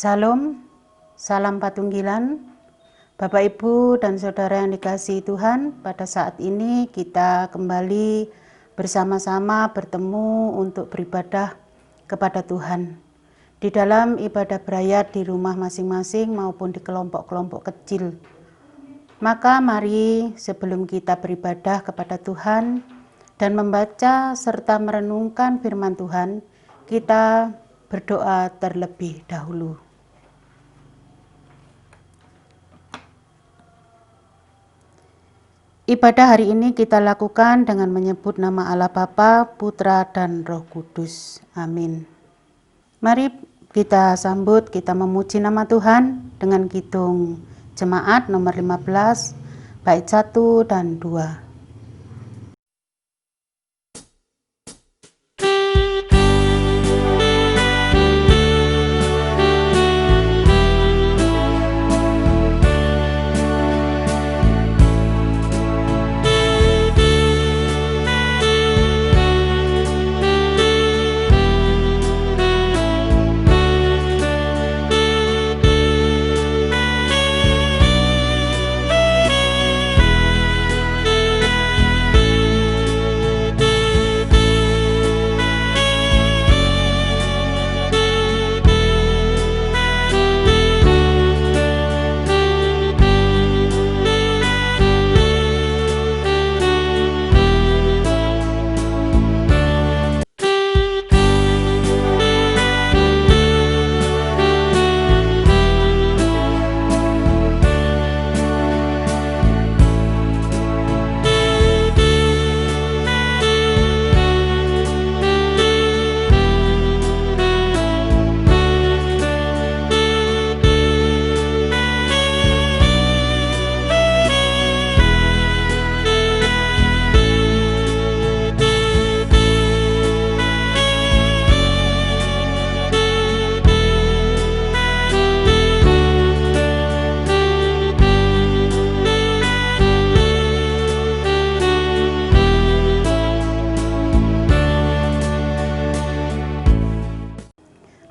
Salam, salam patunggilan, Bapak Ibu dan Saudara yang dikasihi Tuhan. Pada saat ini kita kembali bersama-sama bertemu untuk beribadah kepada Tuhan. Di dalam ibadah berayat di rumah masing-masing maupun di kelompok-kelompok kecil. Maka mari sebelum kita beribadah kepada Tuhan dan membaca serta merenungkan firman Tuhan, kita berdoa terlebih dahulu. Ibadah hari ini kita lakukan dengan menyebut nama Allah Bapa, Putra, dan Roh Kudus. Amin. Mari kita sambut, kita memuji nama Tuhan dengan kidung jemaat nomor 15, bait 1 dan 2.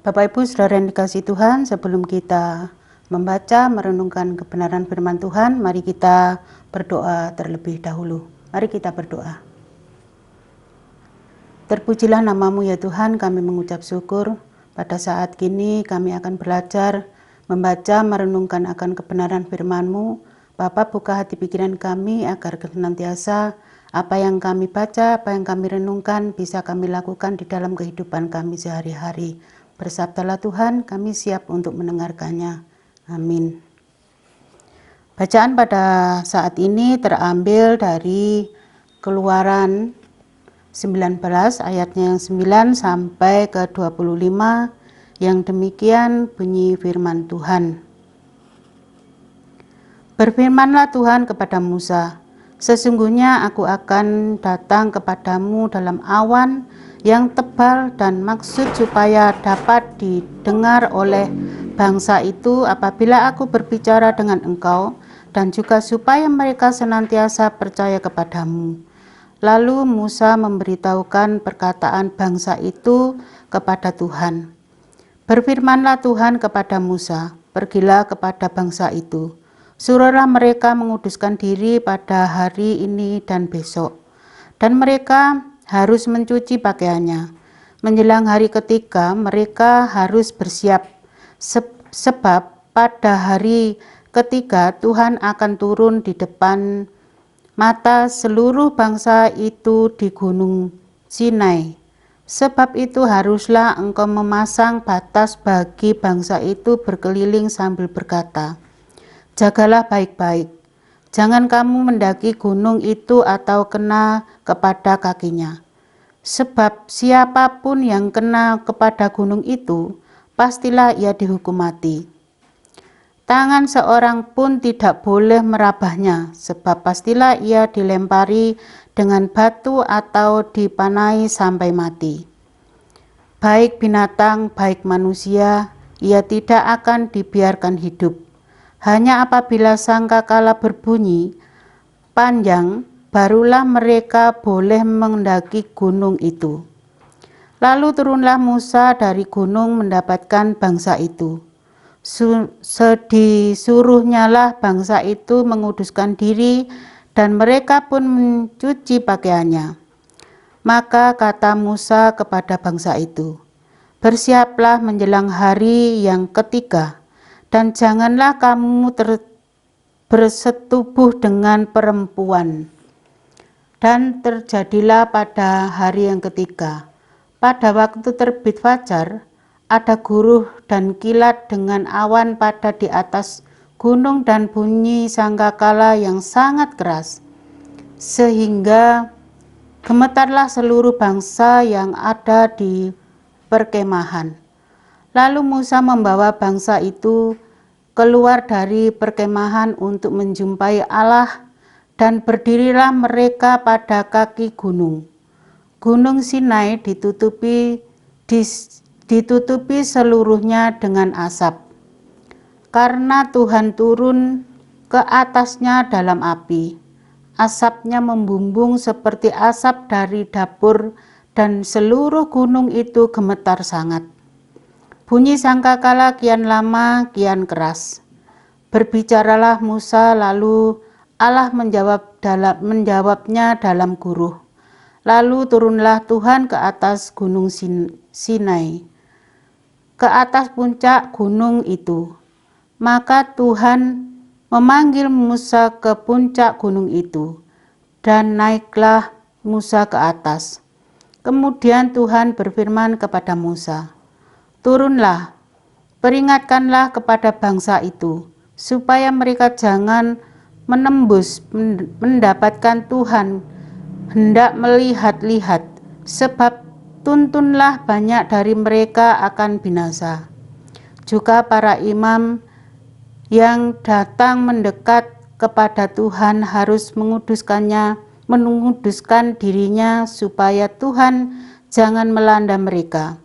Bapak Ibu Saudara yang dikasihi Tuhan, sebelum kita membaca merenungkan kebenaran firman Tuhan, mari kita berdoa terlebih dahulu. Mari kita berdoa. Terpujilah namamu ya Tuhan, kami mengucap syukur pada saat kini kami akan belajar membaca merenungkan akan kebenaran firman-Mu. Bapa, buka hati pikiran kami agar senantiasa apa yang kami baca, apa yang kami renungkan bisa kami lakukan di dalam kehidupan kami sehari-hari. Bersabdalah Tuhan, kami siap untuk mendengarkannya. Amin. Bacaan pada saat ini terambil dari Keluaran 19 ayatnya yang 9 sampai ke 25, yang demikian bunyi firman Tuhan. Berfirmanlah Tuhan kepada Musa, sesungguhnya aku akan datang kepadamu dalam awan yang tebal dan maksud supaya dapat didengar oleh bangsa itu apabila aku berbicara dengan engkau, dan juga supaya mereka senantiasa percaya kepadamu. Lalu Musa memberitahukan perkataan bangsa itu kepada Tuhan. Berfirmanlah Tuhan kepada Musa, pergilah kepada bangsa itu, suruhlah mereka menguduskan diri pada hari ini dan besok, dan mereka harus mencuci pakaiannya. Menjelang hari ketiga mereka harus bersiap, sebab pada hari ketiga Tuhan akan turun di depan mata seluruh bangsa itu di Gunung Sinai. Sebab itu haruslah engkau memasang batas bagi bangsa itu berkeliling sambil berkata, jagalah baik-baik. Jangan kamu mendaki gunung itu atau kena kepada kakinya. Sebab siapapun yang kena kepada gunung itu, pastilah ia dihukum mati. Tangan seorang pun tidak boleh merabahnya, sebab pastilah ia dilempari dengan batu atau dipanai sampai mati. Baik binatang, baik manusia, ia tidak akan dibiarkan hidup. Hanya apabila sangkakala berbunyi panjang, barulah mereka boleh mendaki gunung itu. Lalu turunlah Musa dari gunung mendapatkan bangsa itu. Disuruhnyalah bangsa itu menguduskan diri, dan mereka pun mencuci pakaiannya. Maka kata Musa kepada bangsa itu, "Bersiaplah menjelang hari yang ketiga, dan janganlah kamu bersetubuh dengan perempuan." Dan terjadilah pada hari yang ketiga, pada waktu terbit fajar, ada guruh dan kilat dengan awan pada di atas gunung dan bunyi sangkakala yang sangat keras, sehingga gemetarlah seluruh bangsa yang ada di perkemahan. Lalu Musa membawa bangsa itu keluar dari perkemahan untuk menjumpai Allah, dan berdirilah mereka pada kaki gunung. Gunung Sinai ditutupi seluruhnya dengan asap, karena Tuhan turun ke atasnya dalam api. Asapnya membumbung seperti asap dari dapur, dan seluruh gunung itu gemetar sangat. Bunyi sangkakala kian lama kian keras. Berbicaralah Musa, lalu Allah menjawabnya dalam guruh. Lalu turunlah Tuhan ke atas gunung Sinai, ke atas puncak gunung itu. Maka Tuhan memanggil Musa ke puncak gunung itu, dan naiklah Musa ke atas. Kemudian Tuhan berfirman kepada Musa, "Turunlah, peringatkanlah kepada bangsa itu, supaya mereka jangan menembus mendapatkan Tuhan hendak melihat-lihat, sebab tuntunlah banyak dari mereka akan binasa." Juga para imam yang datang mendekat kepada Tuhan harus menguduskan dirinya, supaya Tuhan jangan melanda mereka.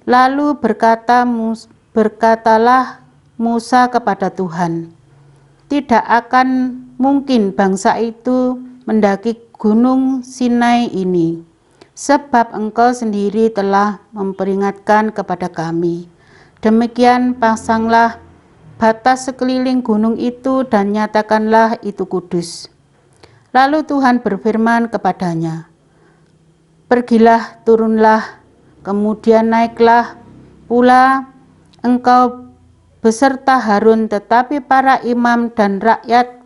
Lalu berkatalah Musa kepada Tuhan, "Tidak akan mungkin bangsa itu mendaki gunung Sinai ini, sebab Engkau sendiri telah memperingatkan kepada kami. Demikian pasanglah batas sekeliling gunung itu dan nyatakanlah itu kudus." Lalu Tuhan berfirman kepadanya, "Pergilah, turunlah, kemudian naiklah pula engkau beserta Harun, tetapi para imam dan rakyat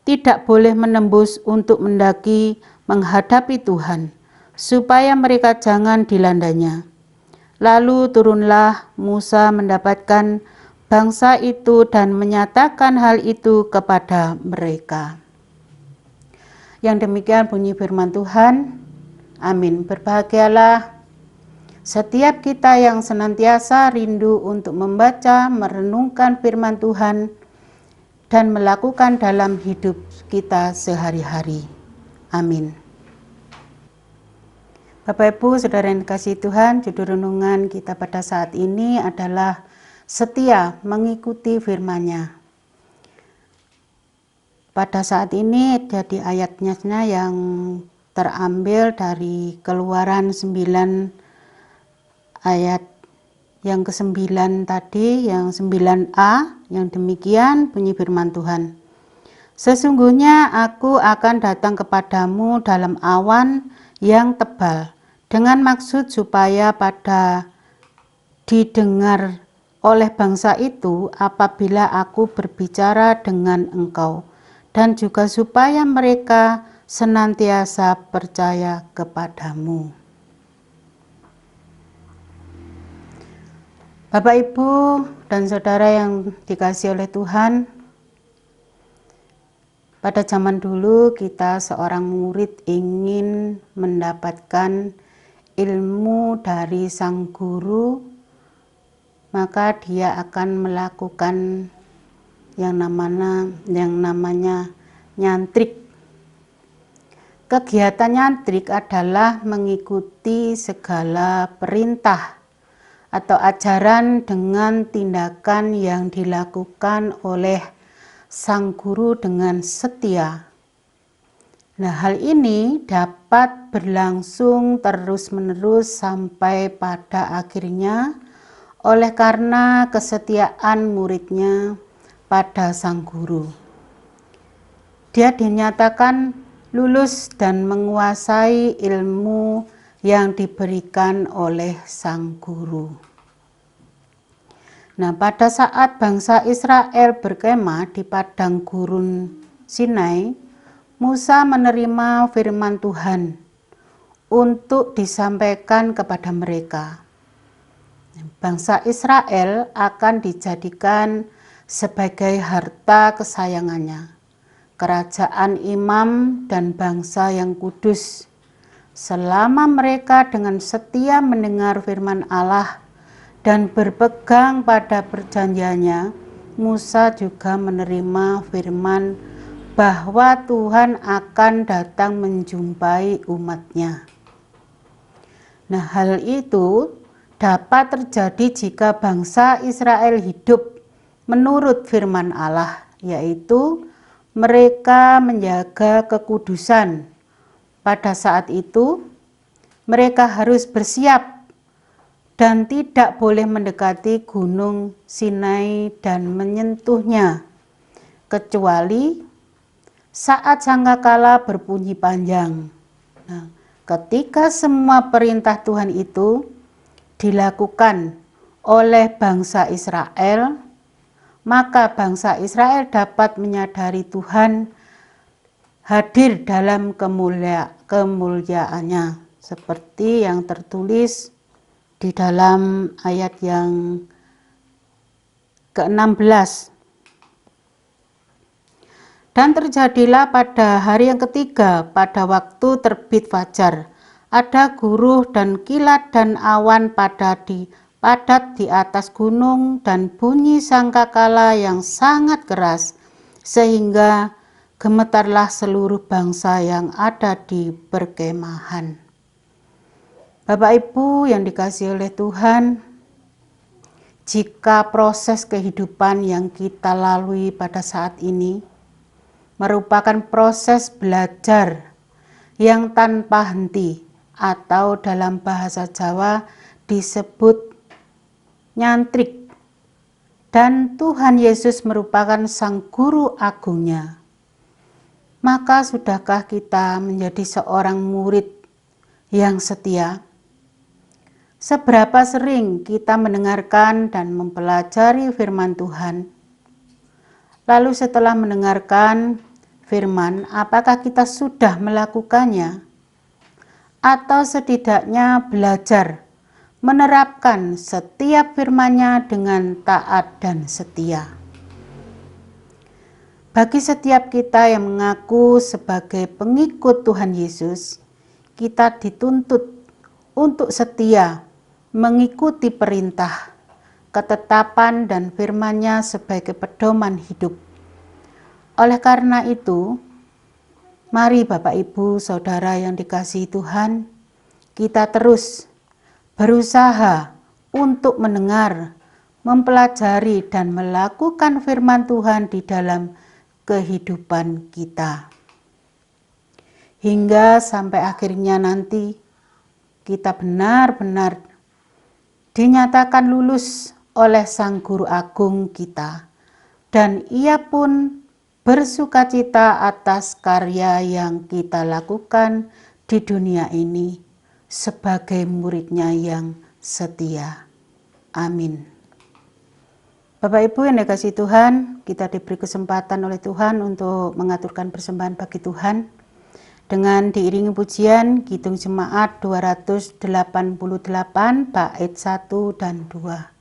tidak boleh menembus untuk mendaki menghadapi Tuhan, supaya mereka jangan dilandanya." Lalu turunlah Musa mendapatkan bangsa itu dan menyatakan hal itu kepada mereka. Yang demikian bunyi firman Tuhan. Amin. Berbahagialah setiap kita yang senantiasa rindu untuk membaca, merenungkan firman Tuhan, dan melakukan dalam hidup kita sehari-hari. Amin. Bapak Ibu Saudara yang dikasihi Tuhan, judul renungan kita pada saat ini adalah setia mengikuti firman-Nya. Pada saat ini jadi ayatnya yang terambil dari Keluaran 9 ayat yang ke-9 tadi, yang 9a, yang demikian bunyi firman Tuhan. "Sesungguhnya aku akan datang kepadamu dalam awan yang tebal, dengan maksud supaya pada didengar oleh bangsa itu apabila aku berbicara dengan engkau, dan juga supaya mereka senantiasa percaya kepadamu." Bapak, Ibu, dan Saudara yang dikasihi oleh Tuhan, pada zaman dulu kita seorang murid ingin mendapatkan ilmu dari sang guru, maka dia akan melakukan yang namanya nyantrik. Kegiatan nyantrik adalah mengikuti segala perintah atau ajaran dengan tindakan yang dilakukan oleh sang guru dengan setia. Nah, hal ini dapat berlangsung terus-menerus sampai pada akhirnya oleh karena kesetiaan muridnya pada sang guru. Dia dinyatakan lulus dan menguasai ilmu yang diberikan oleh sang guru. Nah, pada saat bangsa Israel berkemah di padang gurun Sinai, Musa menerima firman Tuhan untuk disampaikan kepada mereka. Bangsa Israel akan dijadikan sebagai harta kesayangannya, kerajaan imam dan bangsa yang kudus. Selama mereka dengan setia mendengar firman Allah dan berpegang pada perjanjiannya, Musa juga menerima firman bahwa Tuhan akan datang menjumpai umatnya. Nah, hal itu dapat terjadi jika bangsa Israel hidup menurut firman Allah, yaitu mereka menjaga kekudusan. Pada saat itu, mereka harus bersiap dan tidak boleh mendekati gunung Sinai dan menyentuhnya, kecuali saat sangkakala berbunyi panjang. Nah, ketika semua perintah Tuhan itu dilakukan oleh bangsa Israel, maka bangsa Israel dapat menyadari Tuhan hadir dalam kemuliaannya, seperti yang tertulis di dalam ayat yang ke-16. Dan terjadilah pada hari yang ketiga, pada waktu terbit fajar, ada guruh dan kilat dan awan padat di atas gunung dan bunyi sangkakala yang sangat keras, sehingga gemetarlah seluruh bangsa yang ada di perkemahan. Bapak Ibu yang dikasihi oleh Tuhan, jika proses kehidupan yang kita lalui pada saat ini merupakan proses belajar yang tanpa henti, atau dalam bahasa Jawa disebut nyantrik, dan Tuhan Yesus merupakan sang guru agungnya, maka sudahkah kita menjadi seorang murid yang setia? Seberapa sering kita mendengarkan dan mempelajari firman Tuhan? Lalu setelah mendengarkan firman, apakah kita sudah melakukannya? Atau setidaknya belajar menerapkan setiap firman-Nya dengan taat dan setia? Bagi setiap kita yang mengaku sebagai pengikut Tuhan Yesus, kita dituntut untuk setia mengikuti perintah, ketetapan dan firman-Nya sebagai pedoman hidup. Oleh karena itu, mari Bapak Ibu Saudara yang dikasihi Tuhan, kita terus berusaha untuk mendengar, mempelajari dan melakukan firman Tuhan di dalam kehidupan kita, hingga sampai akhirnya nanti kita benar-benar dinyatakan lulus oleh Sang Guru Agung kita, dan Ia pun bersukacita atas karya yang kita lakukan di dunia ini sebagai murid-Nya yang setia. Amin. Bapak Ibu yang dikasihi Tuhan, kita diberi kesempatan oleh Tuhan untuk mengaturkan persembahan bagi Tuhan dengan diiringi pujian Kidung Jemaat 288 bait 1 dan 2.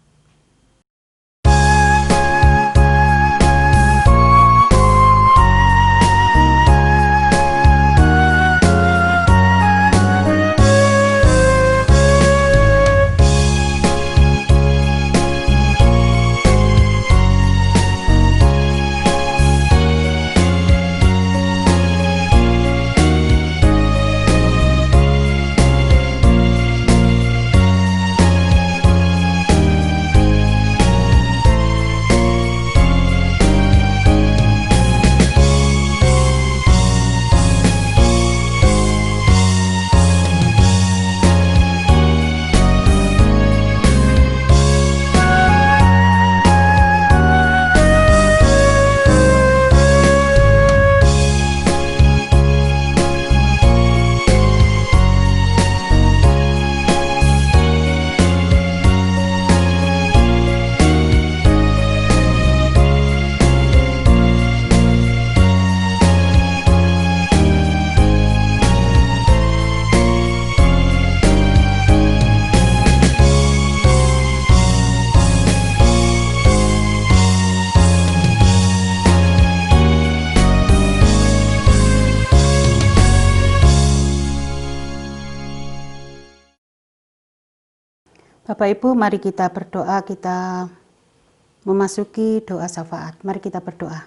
Bapak Ibu, mari kita berdoa, kita memasuki doa syafaat. Mari kita berdoa.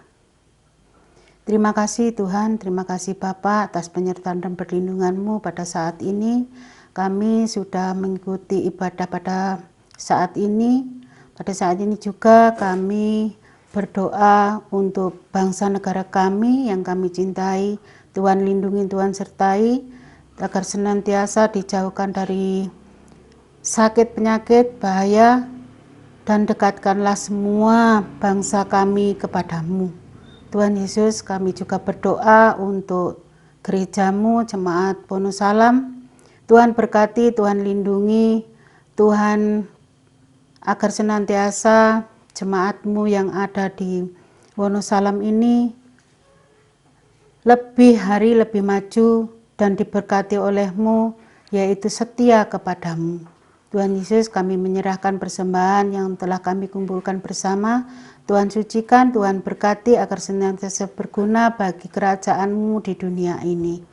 Terima kasih Tuhan, terima kasih Bapa atas penyertaan dan perlindungan-Mu pada saat ini. Kami sudah mengikuti ibadah pada saat ini. Pada saat ini juga kami berdoa untuk bangsa negara kami yang kami cintai. Tuhan lindungi, Tuhan sertai, agar senantiasa dijauhkan dari sakit, penyakit, bahaya, dan dekatkanlah semua bangsa kami kepadamu. Tuhan Yesus, kami juga berdoa untuk gerejamu, Jemaat Wonosalam. Tuhan berkati, Tuhan lindungi, Tuhan agar senantiasa jemaatmu yang ada di Wonosalam ini lebih hari lebih maju dan diberkati olehmu, yaitu setia kepadamu. Tuhan Yesus, kami menyerahkan persembahan yang telah kami kumpulkan bersama. Tuhan sucikan, Tuhan berkati agar senantiasa berguna bagi kerajaan-Mu di dunia ini.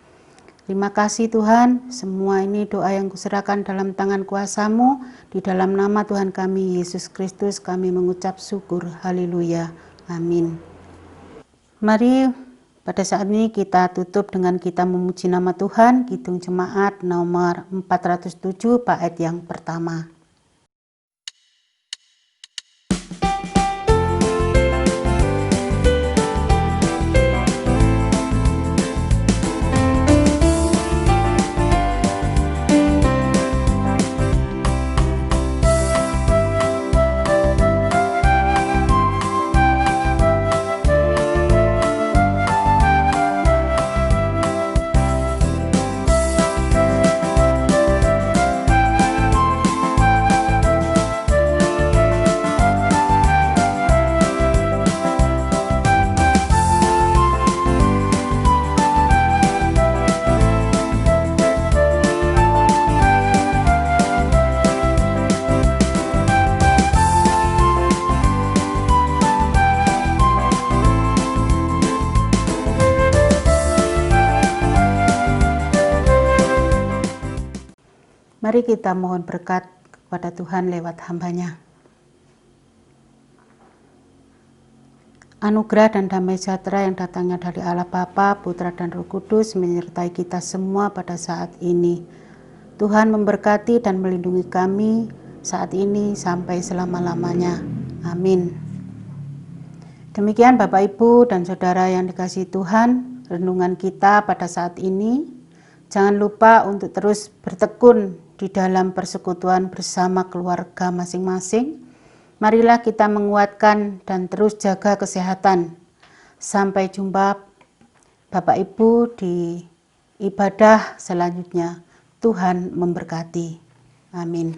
Terima kasih Tuhan, semua ini doa yang kuserahkan dalam tangan kuasa-Mu. Di dalam nama Tuhan kami, Yesus Kristus, kami mengucap syukur. Haleluya. Amin. Mari pada saat ini kita tutup dengan kita memuji nama Tuhan, Kidung Jemaat nomor 407 bait yang pertama. Mari kita mohon berkat kepada Tuhan lewat hamba-Nya. Anugerah dan damai sejahtera yang datangnya dari Allah Bapa, Putra dan Roh Kudus menyertai kita semua pada saat ini. Tuhan memberkati dan melindungi kami saat ini sampai selama-lamanya. Amin. Demikian Bapak Ibu dan Saudara yang dikasihi Tuhan, renungan kita pada saat ini. Jangan lupa untuk terus bertekun di dalam persekutuan bersama keluarga masing-masing. Marilah kita menguatkan dan terus jaga kesehatan. Sampai jumpa Bapak Ibu di ibadah selanjutnya. Tuhan memberkati. Amin.